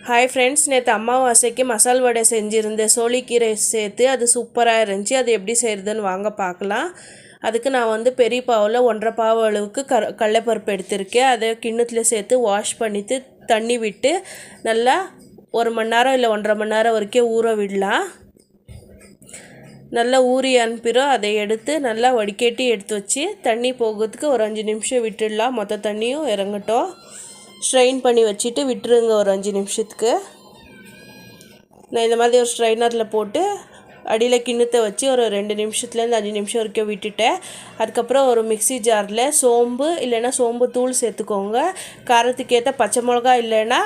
Hi friends, நேற்று அமாவாசைக்கு மசால் வடை செஞ்சுருந்தேன். சோளிக்கீரை சேர்த்து அது சூப்பராக இருந்துச்சு. அது எப்படி செய்கிறதுன்னு வாங்க பார்க்கலாம். அதுக்கு நான் பெரிய பாவில் 1.5 பாவு அளவுக்கு கடலைப்பருப்பு எடுத்திருக்கேன். அதை கிண்ணத்தில் சேர்த்து வாஷ் பண்ணிவிட்டு தண்ணி விட்டு நல்லா 1 மணி நேரம் இல்லை 1.5 மணி நேரம் வரைக்கும் ஊற விடலாம். நல்லா ஊறி அனுப்பிடும். அதை எடுத்து நல்லா வடிகட்டி எடுத்து வச்சு தண்ணி போகிறதுக்கு ஒரு 5 நிமிஷம் விட்டுடலாம். மொத்த தண்ணியும் இறங்கட்டும். ஸ்ட்ரெயின் பண்ணி வச்சுட்டு விட்டுருங்க ஒரு 5 நிமிஷத்துக்கு. நான் இந்த மாதிரி ஒரு ஸ்ட்ரைனரில் போட்டு அடியில் கிண்ணத்தை வச்சு ஒரு 2 நிமிஷத்துலேருந்து 5 நிமிஷம் வரைக்கும் விட்டுட்டேன். அதுக்கப்புறம் ஒரு மிக்ஸி ஜாரில் சோம்பு இல்லைன்னா சோம்பு தூள் சேர்த்துக்கோங்க. காரத்துக்கு ஏற்ற பச்சை மிளகா இல்லைன்னா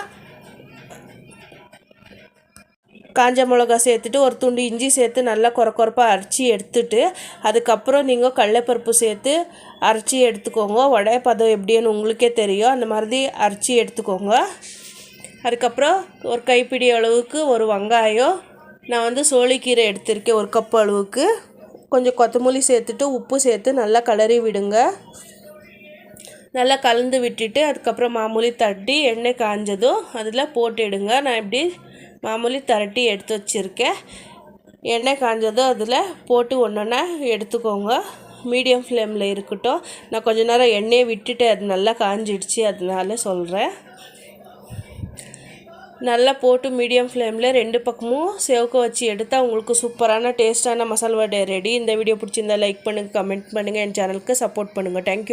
காஞ்ச மிளகா சேர்த்துட்டு ஒரு துண்டு இஞ்சி சேர்த்து நல்லா கொரப்பாக அரைச்சி எடுத்துட்டு அதுக்கப்புறம் நீங்கள் கடலைப்பருப்பு சேர்த்து அரைச்சி எடுத்துக்கோங்க. வடை பதம் எப்படின்னு உங்களுக்கே தெரியும். அந்த மாதிரி அரைச்சி எடுத்துக்கோங்க. அதுக்கப்புறம் ஒரு கைப்பிடி அளவுக்கு ஒரு வெங்காயம், நான் சோளிக்கீரை எடுத்திருக்கேன் 1 கப் அளவுக்கு. கொஞ்சம் கொத்தமல்லி சேர்த்துட்டு உப்பு சேர்த்து நல்லா கிளறி விடுங்க. நல்லா கலந்து விட்டுட்டு அதுக்கப்புறம் மாமூலி தட்டி எண்ணெய் காஞ்சதும் அதில் போட்டுடுங்க. நான் இப்படி மாமூலி தரட்டி எடுத்து வச்சுருக்கேன். எண்ணெய் காஞ்சதும் அதில் போட்டு ஒன்றா எடுத்துக்கோங்க. மீடியம் ஃப்ளேமில் இருக்கட்டும். நான் கொஞ்ச நேரம் எண்ணெயை விட்டுட்டு அது நல்லா காஞ்சிடுச்சு, அதனால சொல்கிறேன். நல்லா போட்டு மீடியம் ஃப்ளேமில் 2 பக்கமும் செவக்க வச்சு எடுத்தால் உங்களுக்கு சூப்பரான டேஸ்ட்டான மசால் வடை ரெடி. இந்த வீடியோ பிடிச்சிருந்தா லைக் பண்ணுங்கள், கமெண்ட் பண்ணுங்கள், என் சேனலுக்கு சப்போர்ட் பண்ணுங்கள். தேங்க்யூ.